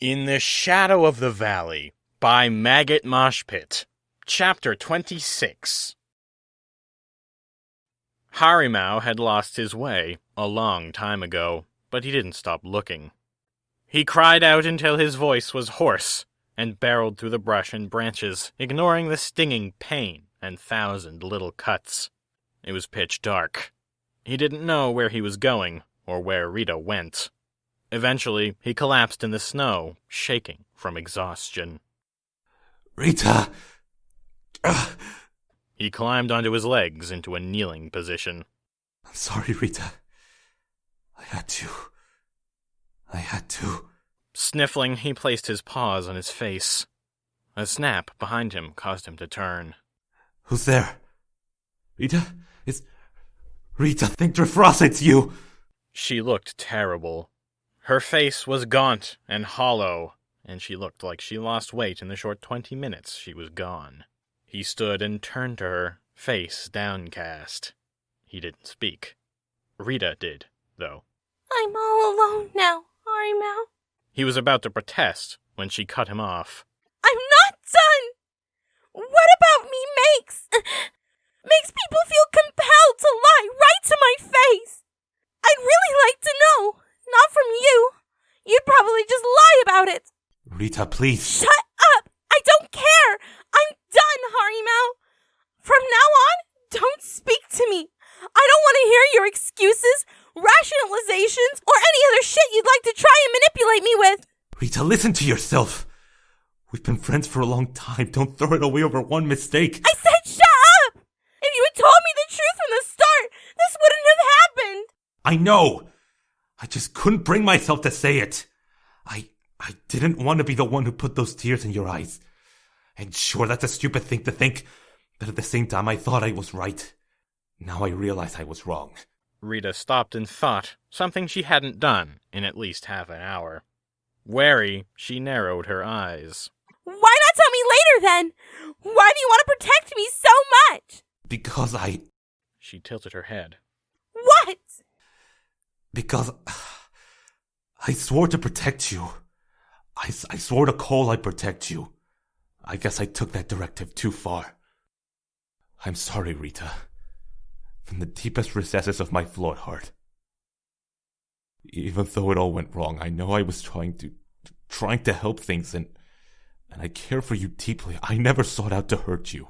In the Shadow of the Valley by Maggot Moshpit, Chapter 26. Harimau had lost his way a long time ago, but he didn't stop looking. He cried out until his voice was hoarse, and barreled through the brush and branches, ignoring the stinging pain and 1,000 little cuts. It was pitch dark. He didn't know where he was going, or where Rita went. Eventually, he collapsed in the snow, shaking from exhaustion. Rita! He climbed onto his legs into a kneeling position. I'm sorry, Rita. I had to. Sniffling, he placed his paws on his face. A snap behind him caused him to turn. Who's there? Rita? It's... Rita, think Frost, it's you! She looked terrible. Her face was gaunt and hollow, and she looked like she lost weight in the short 20 minutes she was gone. He stood and turned to her, face downcast. He didn't speak. Rita did, though. I'm all alone now, Harimau. He was about to protest when she cut him off. I'm not done! What about me makes people feel compelled to lie right to my face? I'd really like to know. Not from you. You'd probably just lie about it. Rita, please. Shut up! I don't care! I'm done, Harimau! From now on, don't speak to me. I don't want to hear your excuses, rationalizations, or any other shit you'd like to try and manipulate me with. Rita, listen to yourself. We've been friends for a long time. Don't throw it away over one mistake. I said shut up! If you had told me the truth from the start, this wouldn't have happened. I know. I just couldn't bring myself to say it. I didn't want to be the one who put those tears in your eyes. And sure, that's a stupid thing to think, but at the same time I thought I was right. Now I realize I was wrong. Rita stopped and thought, something she hadn't done in at least half an hour. Wary, she narrowed her eyes. Why not tell me later then? Why do you want to protect me so much? Because She tilted her head. What? Because I swore to protect you. I swore to Cole I'd protect you. I guess I took that directive too far. I'm sorry, Rita. From the deepest recesses of my flawed heart. Even though it all went wrong, I know I was trying to help things, and I care for you deeply. I never sought out to hurt you.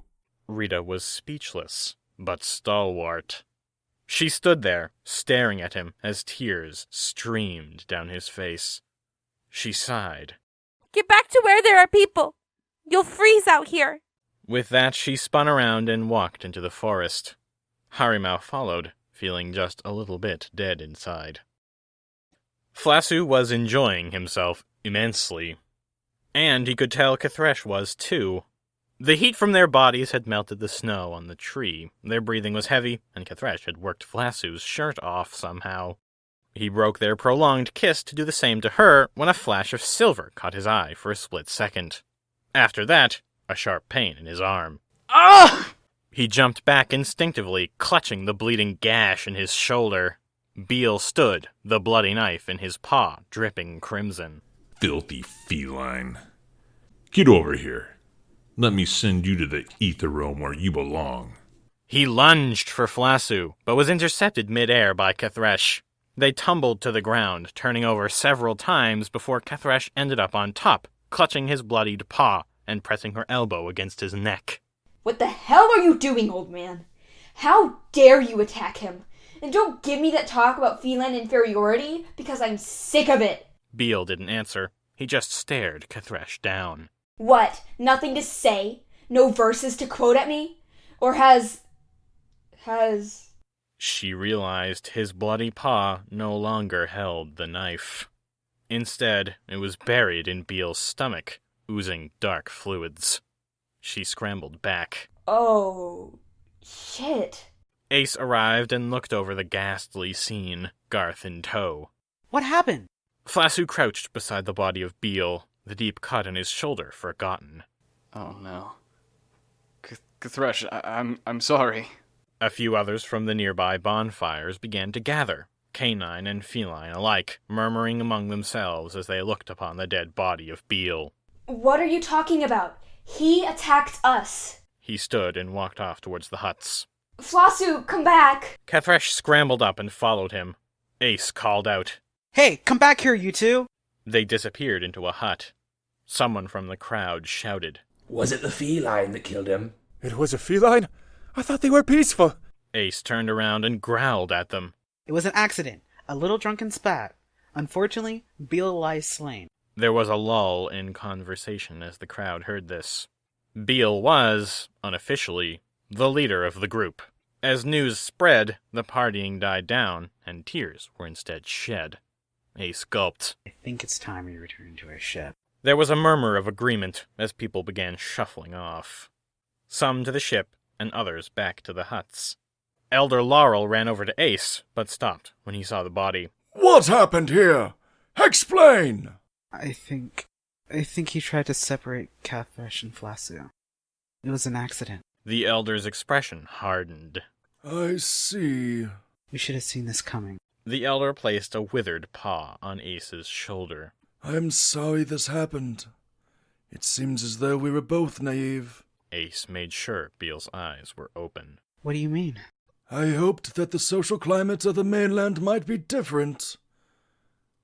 Rita was speechless, but stalwart. She stood there, staring at him as tears streamed down his face. She sighed. Get back to where there are people. You'll freeze out here. With that, she spun around and walked into the forest. Harimau followed, feeling just a little bit dead inside. Flasu was enjoying himself immensely. And he could tell Kathresh was, too. The heat from their bodies had melted the snow on the tree. Their breathing was heavy, and Kathresh had worked Flasu's shirt off somehow. He broke their prolonged kiss to do the same to her when a flash of silver caught his eye for a split second. After that, a sharp pain in his arm. Ah! He jumped back instinctively, clutching the bleeding gash in his shoulder. Beale stood, the bloody knife in his paw, dripping crimson. Filthy feline. Get over here. Let me send you to the ether realm where you belong. He lunged for Flasu, but was intercepted mid-air by Kathresh. They tumbled to the ground, turning over several times before Kathresh ended up on top, clutching his bloodied paw and pressing her elbow against his neck. What the hell are you doing, old man? How dare you attack him? And don't give me that talk about feline inferiority, because I'm sick of it. Beale didn't answer. He just stared Kathresh down. What? Nothing to say? No verses to quote at me? Or has... She realized his bloody paw no longer held the knife. Instead, it was buried in Beale's stomach, oozing dark fluids. She scrambled back. Oh, shit. Ace arrived and looked over the ghastly scene, Garth in tow. What happened? Flasu crouched beside the body of Beale, the deep cut in his shoulder forgotten. Oh no. Kathresh, I'm sorry. A few others from the nearby bonfires began to gather, canine and feline alike, murmuring among themselves as they looked upon the dead body of Beale. What are you talking about? He attacked us. He stood and walked off towards the huts. Flasu, come back! Kathresh scrambled up and followed him. Ace called out. Hey, come back here, you two! They disappeared into a hut. Someone from the crowd shouted. Was it the feline that killed him? It was a feline? I thought they were peaceful. Ace turned around and growled at them. It was an accident. A little drunken spat. Unfortunately, Beale lies slain. There was a lull in conversation as the crowd heard this. Beale was, unofficially, the leader of the group. As news spread, the partying died down, and tears were instead shed. Ace gulped. I think it's time we return to our ship. There was a murmur of agreement as people began shuffling off. Some to the ship, and others back to the huts. Elder Laurel ran over to Ace, but stopped when he saw the body. What happened here? Explain! I think he tried to separate Kathresh and Flasu. It was an accident. The elder's expression hardened. I see. We should have seen this coming. The elder placed a withered paw on Ace's shoulder. I'm sorry this happened. It seems as though we were both naive. Ace made sure Beale's eyes were open. What do you mean? I hoped that the social climate of the mainland might be different.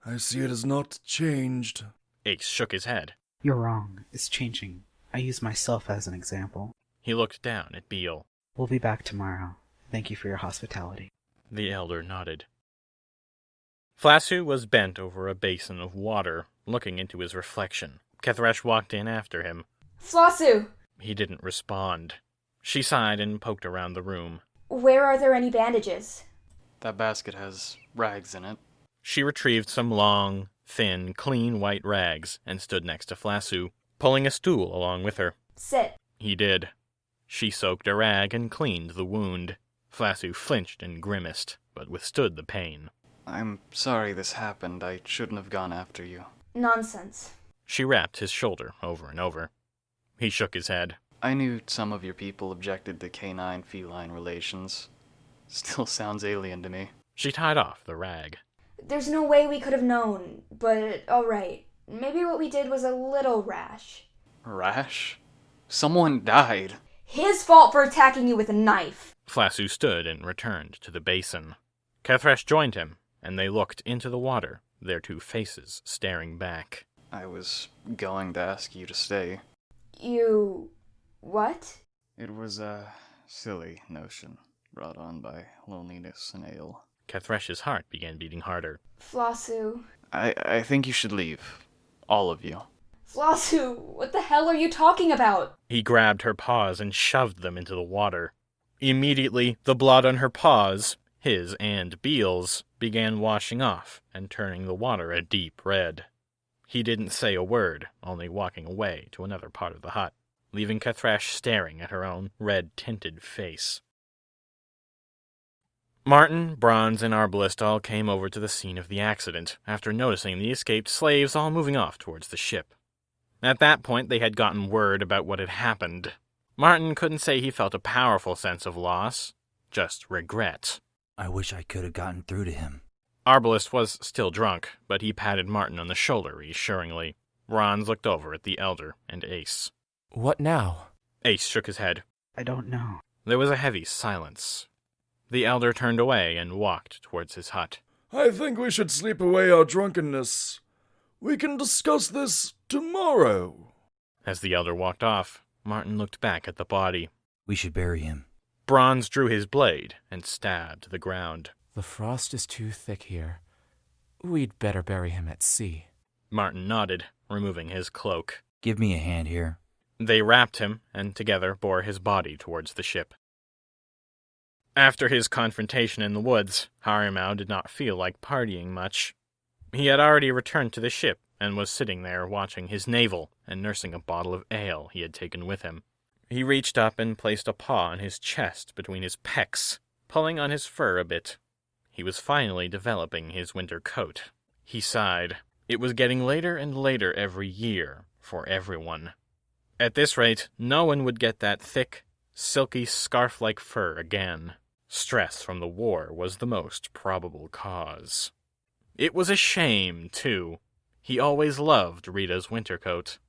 I see it has not changed. Ace shook his head. You're wrong. It's changing. I use myself as an example. He looked down at Beale. We'll be back tomorrow. Thank you for your hospitality. The elder nodded. Flasu was bent over a basin of water, looking into his reflection. Kathresh walked in after him. Flasu! He didn't respond. She sighed and poked around the room. Where are there any bandages? That basket has rags in it. She retrieved some long, thin, clean white rags and stood next to Flasu, pulling a stool along with her. Sit. He did. She soaked a rag and cleaned the wound. Flasu flinched and grimaced, but withstood the pain. I'm sorry this happened. I shouldn't have gone after you. Nonsense. She rapped his shoulder over and over. He shook his head. I knew some of your people objected to canine-feline relations. Still sounds alien to me. She tied off the rag. There's no way we could have known, but alright. Maybe what we did was a little rash. Rash? Someone died. His fault for attacking you with a knife. Flasu stood and returned to the basin. Kathresh joined him, and they looked into the water, their two faces staring back. I was going to ask you to stay. You... what? It was a silly notion, brought on by loneliness and ale. Kathresh's heart began beating harder. Flasu. I think you should leave. All of you. Flasu, what the hell are you talking about? He grabbed her paws and shoved them into the water. Immediately, the blood on her paws, his and Beale's, began washing off and turning the water a deep red. He didn't say a word, only walking away to another part of the hut, leaving Kathresh staring at her own red-tinted face. Martin, Bronze, and Arbalest all came over to the scene of the accident, after noticing the escaped slaves all moving off towards the ship. At that point, they had gotten word about what had happened. Martin couldn't say he felt a powerful sense of loss, just regret. I wish I could have gotten through to him. Arbalest was still drunk, but he patted Martin on the shoulder reassuringly. Bronze looked over at the elder and Ace. What now? Ace shook his head. I don't know. There was a heavy silence. The elder turned away and walked towards his hut. I think we should sleep away our drunkenness. We can discuss this tomorrow. As the elder walked off, Martin looked back at the body. We should bury him. Bronze drew his blade and stabbed the ground. The frost is too thick here. We'd better bury him at sea. Martin nodded, removing his cloak. Give me a hand here. They wrapped him, and together bore his body towards the ship. After his confrontation in the woods, Harimau did not feel like partying much. He had already returned to the ship, and was sitting there watching his navel and nursing a bottle of ale he had taken with him. He reached up and placed a paw on his chest between his pecs, pulling on his fur a bit. He was finally developing his winter coat. He sighed. It was getting later and later every year, for everyone. At this rate, no one would get that thick, silky scarf-like fur again. Stress from the war was the most probable cause. It was a shame, too. He always loved Rita's winter coat.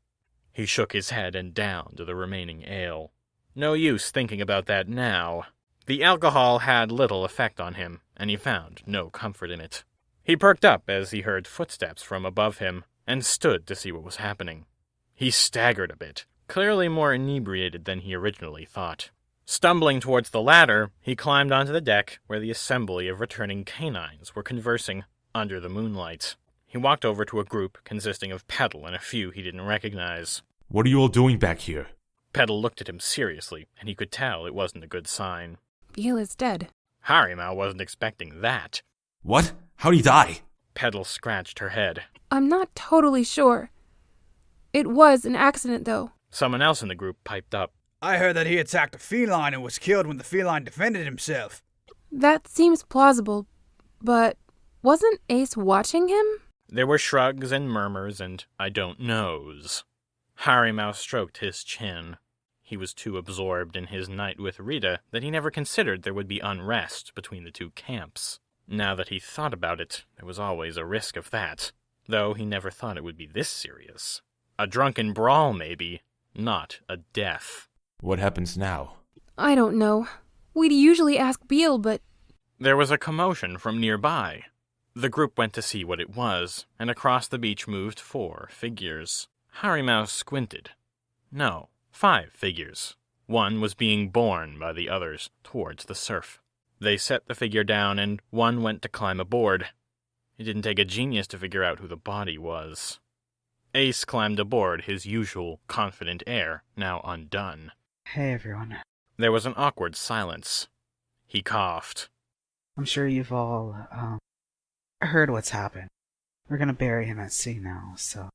He shook his head and downed the remaining ale. No use thinking about that now. The alcohol had little effect on him, and he found no comfort in it. He perked up as he heard footsteps from above him, and stood to see what was happening. He staggered a bit, clearly more inebriated than he originally thought. Stumbling towards the ladder, he climbed onto the deck where the assembly of returning canines were conversing under the moonlight. He walked over to a group consisting of Petal and a few he didn't recognize. What are you all doing back here? Petal looked at him seriously, and he could tell it wasn't a good sign. Beale is dead. Harimau wasn't expecting that. What? How'd he die? Petal scratched her head. I'm not totally sure. It was an accident, though. Someone else in the group piped up. I heard that he attacked a feline and was killed when the feline defended himself. That seems plausible, but wasn't Ace watching him? There were shrugs and murmurs and I don't knows. Harimau stroked his chin. He was too absorbed in his night with Rita that he never considered there would be unrest between the two camps. Now that he thought about it, there was always a risk of that, though he never thought it would be this serious. A drunken brawl, maybe, not a death. What happens now? I don't know. We'd usually ask Beale, but... There was a commotion from nearby. The group went to see what it was, and across the beach moved 4 figures. Harimau squinted. No, 5 figures. One was being borne by the others towards the surf. They set the figure down, and one went to climb aboard. It didn't take a genius to figure out who the body was. Ace climbed aboard, his usual confident air now undone. Hey, everyone. There was an awkward silence. He coughed. I'm sure you've all, heard what's happened. We're gonna bury him at sea now, so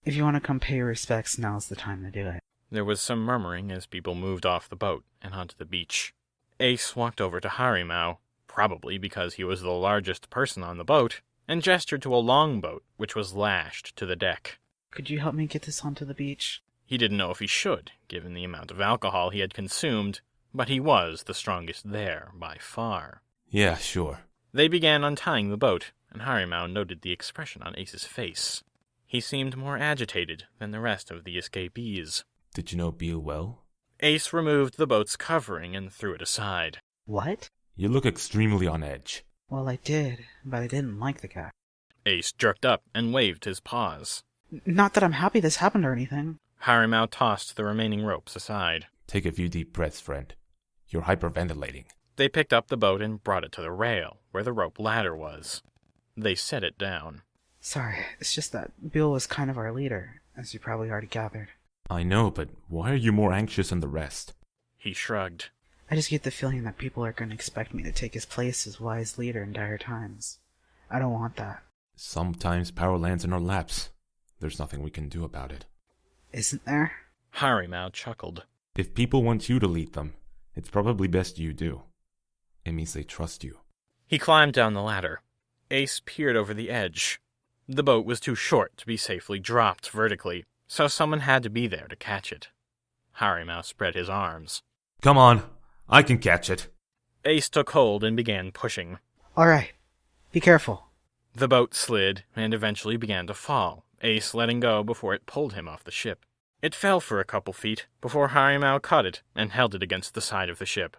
if you want to come pay your respects, now's the time to do it. There was some murmuring as people moved off the boat and onto the beach. Ace walked over to Harimau, probably because he was the largest person on the boat, and gestured to a longboat which was lashed to the deck. Could you help me get this onto the beach? He didn't know if he should, given the amount of alcohol he had consumed, but he was the strongest there, by far. Yeah, sure. They began untying the boat, and Harimau noted the expression on Ace's face. He seemed more agitated than the rest of the escapees. Did you know Beale well? Ace removed the boat's covering and threw it aside. What? You look extremely on edge. Well, I did, but I didn't like the guy. Ace jerked up and waved his paws. Not that I'm happy this happened or anything. Harimau tossed the remaining ropes aside. Take a few deep breaths, friend. You're hyperventilating. They picked up the boat and brought it to the rail, where the rope ladder was. They set it down. Sorry, it's just that Beale was kind of our leader, as you probably already gathered. I know, but why are you more anxious than the rest? He shrugged. I just get the feeling that people are going to expect me to take his place as wise leader in dire times. I don't want that. Sometimes power lands in our laps. There's nothing we can do about it. Isn't there? Harimau chuckled. If people want you to lead them, it's probably best you do. It means they trust you. He climbed down the ladder. Ace peered over the edge. The boat was too short to be safely dropped vertically, so someone had to be there to catch it. Harimau spread his arms. Come on, I can catch it. Ace took hold and began pushing. All right, be careful. The boat slid and eventually began to fall, Ace letting go before it pulled him off the ship. It fell for a couple feet before Harimau caught it and held it against the side of the ship.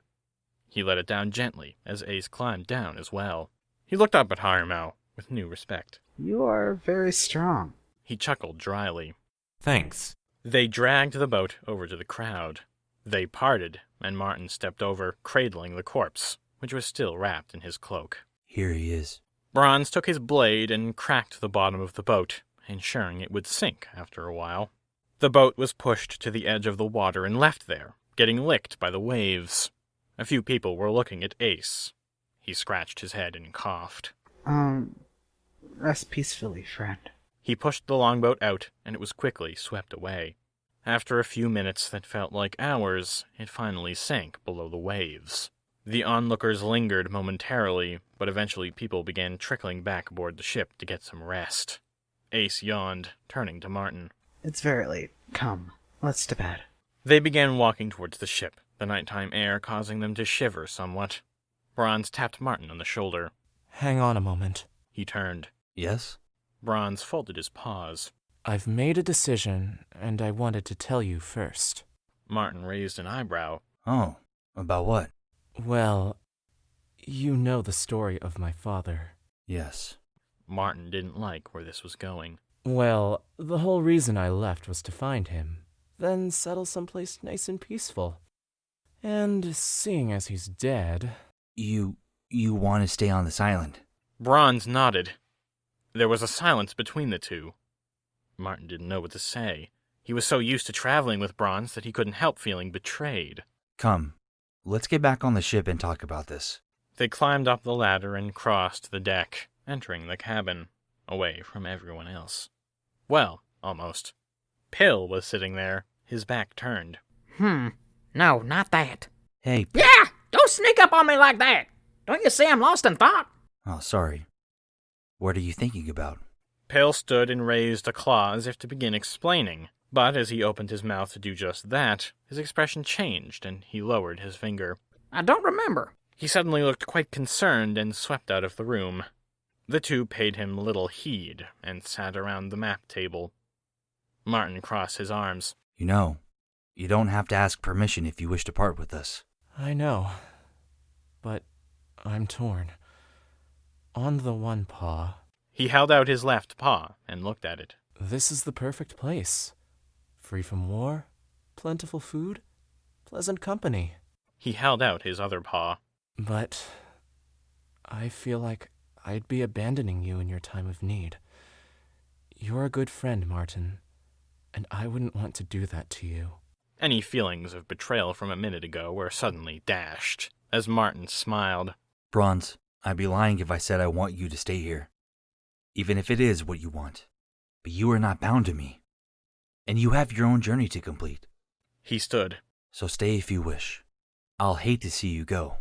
He let it down gently as Ace climbed down as well. He looked up at Harimau with new respect. You are very strong. He chuckled dryly. Thanks. They dragged the boat over to the crowd. They parted, and Martin stepped over, cradling the corpse, which was still wrapped in his cloak. Here he is. Bronze took his blade and cracked the bottom of the boat, ensuring it would sink after a while. The boat was pushed to the edge of the water and left there, getting licked by the waves. A few people were looking at Ace. He scratched his head and coughed. Rest peacefully, friend. He pushed the longboat out, and it was quickly swept away. After a few minutes that felt like hours, it finally sank below the waves. The onlookers lingered momentarily, but eventually people began trickling back aboard the ship to get some rest. Ace yawned, turning to Martin. It's very late. Come, let's to bed. They began walking towards the ship, the nighttime air causing them to shiver somewhat. Bronze tapped Martin on the shoulder. Hang on a moment. He turned. Yes? Bronze folded his paws. I've made a decision, and I wanted to tell you first. Martin raised an eyebrow. Oh, about what? Well, you know the story of my father. Yes. Martin didn't like where this was going. Well, the whole reason I left was to find him, then settle someplace nice and peaceful. And seeing as he's dead... You want to stay on this island? Bronze nodded. There was a silence between the two. Martin didn't know what to say. He was so used to traveling with Bronze that he couldn't help feeling betrayed. Come, let's get back on the ship and talk about this. They climbed up the ladder and crossed the deck, entering the cabin, away from everyone else. Well, almost. Pill was sitting there, his back turned. No, not that. Hey. Yeah! Don't sneak up on me like that! Don't you see I'm lost in thought? Oh, sorry. What are you thinking about? Pill stood and raised a claw as if to begin explaining, but as he opened his mouth to do just that, his expression changed and he lowered his finger. I don't remember. He suddenly looked quite concerned and swept out of the room. The two paid him little heed and sat around the map table. Martin crossed his arms. You know, you don't have to ask permission if you wish to part with us. I know, but I'm torn. On the one paw... He held out his left paw and looked at it. This is the perfect place. Free from war, plentiful food, pleasant company. He held out his other paw. But I feel like I'd be abandoning you in your time of need. You're a good friend, Martin, and I wouldn't want to do that to you. Any feelings of betrayal from a minute ago were suddenly dashed, as Martin smiled. Bronze, I'd be lying if I said I want you to stay here. Even if it is what you want. But you are not bound to me. And you have your own journey to complete. He stood. So stay if you wish. I'll hate to see you go.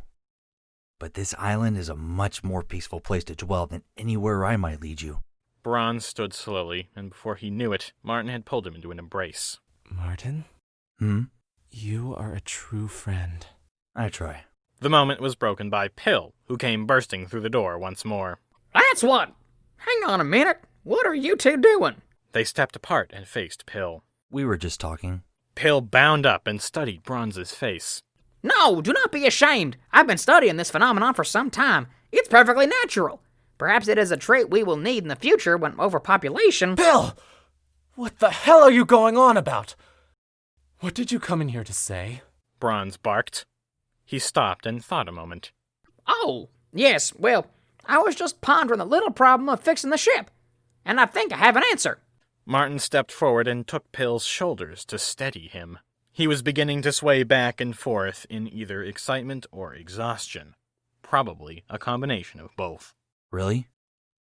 But this island is a much more peaceful place to dwell than anywhere I might lead you. Bronze stood slowly, and before he knew it, Martin had pulled him into an embrace. Martin? You are a true friend. I try. The moment was broken by Pill, who came bursting through the door once more. That's what! Hang on a minute. What are you two doing? They stepped apart and faced Pill. We were just talking. Pill bound up and studied Bronze's face. No, do not be ashamed. I've been studying this phenomenon for some time. It's perfectly natural. Perhaps it is a trait we will need in the future when overpopulation... Pill! What the hell are you going on about? What did you come in here to say? Bronze barked. He stopped and thought a moment. Oh, yes, well, I was just pondering the little problem of fixing the ship, and I think I have an answer. Martin stepped forward and took Pill's shoulders to steady him. He was beginning to sway back and forth in either excitement or exhaustion. Probably a combination of both. Really?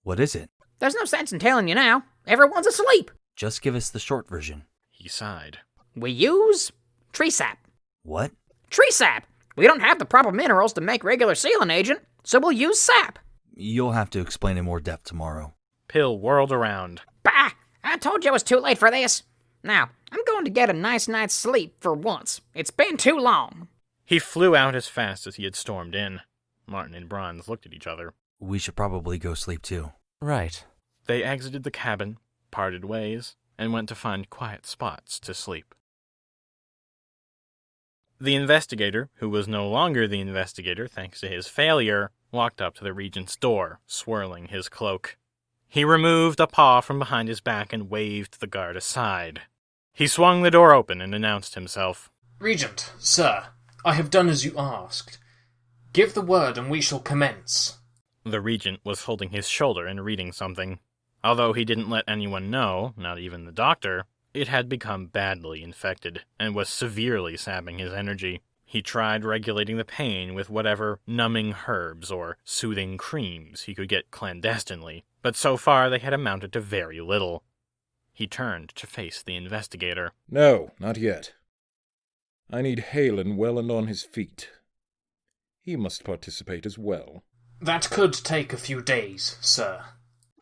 What is it? There's no sense in telling you now. Everyone's asleep. Just give us the short version. He sighed. We use tree sap. What? Tree sap! We don't have the proper minerals to make regular sealing agent, so we'll use sap. You'll have to explain in more depth tomorrow. Pill whirled around. Bah! I told you it was too late for this. Now, I'm going to get a nice night's sleep for once. It's been too long. He flew out as fast as he had stormed in. Martin and Bronze looked at each other. We should probably go sleep too. Right. They exited the cabin, parted ways, and went to find quiet spots to sleep. The investigator, who was no longer the investigator thanks to his failure, walked up to the Regent's door, swirling his cloak. He removed a paw from behind his back and waved the guard aside. He swung the door open and announced himself. Regent, sir, I have done as you asked. Give the word and we shall commence. The Regent was holding his shoulder and reading something. Although he didn't let anyone know, not even the doctor, it had become badly infected and was severely sapping his energy. He tried regulating the pain with whatever numbing herbs or soothing creams he could get clandestinely, but so far they had amounted to very little. He turned to face the investigator. No, not yet. I need Halen well and on his feet. He must participate as well. That could take a few days, sir.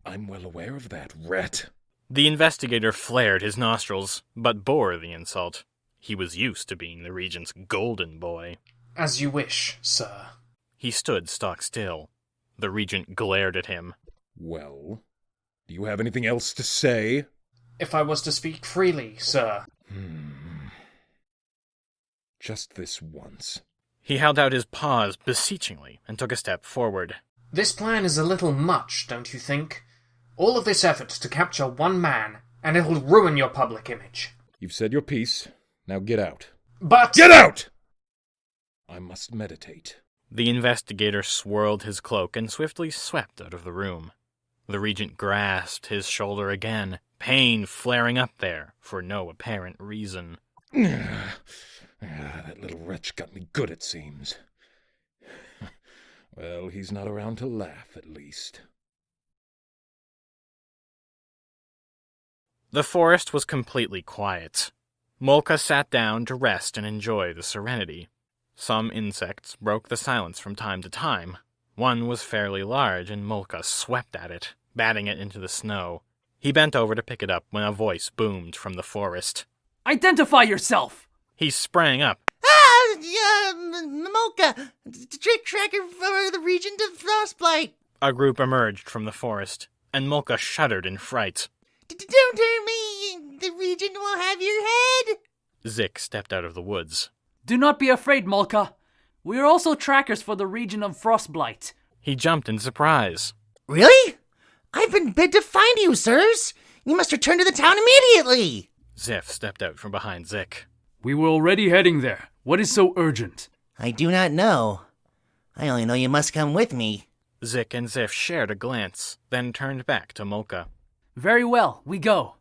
I'm well aware of that, rat. The investigator flared his nostrils, but bore the insult. He was used to being the Regent's golden boy. As you wish, sir. He stood stock still. The regent glared at him. Well, do you have anything else to say? If I was to speak freely, sir. Just this once. He held out his paws beseechingly and took a step forward. This plan is a little much, don't you think? All of this effort to capture one man, and it'll ruin your public image. You've said your piece. Now get out. But... Get out! I must meditate. The investigator swirled his cloak and swiftly swept out of the room. The regent grasped his shoulder again, pain flaring up there for no apparent reason. That little wretch got me good, it seems. Well, he's not around to laugh, at least. The forest was completely quiet. Molka sat down to rest and enjoy the serenity. Some insects broke the silence from time to time. One was fairly large, and Molka swept at it, batting it into the snow. He bent over to pick it up when a voice boomed from the forest. Identify yourself! He sprang up. Molka, trick tracker for the Regent of Frostblight. A group emerged from the forest, and Molka shuddered in fright. Don't hurt me! The Regent will have your head! Zik stepped out of the woods. Do not be afraid, Molka. We are also trackers for the Regent of Frostblight. He jumped in surprise. Really? I've been bid to find you, sirs. You must return to the town immediately. Ziff stepped out from behind Zik. We were already heading there. What is so urgent? I do not know. I only know you must come with me. Zik and Ziff shared a glance, then turned back to Molka. Very well, we go.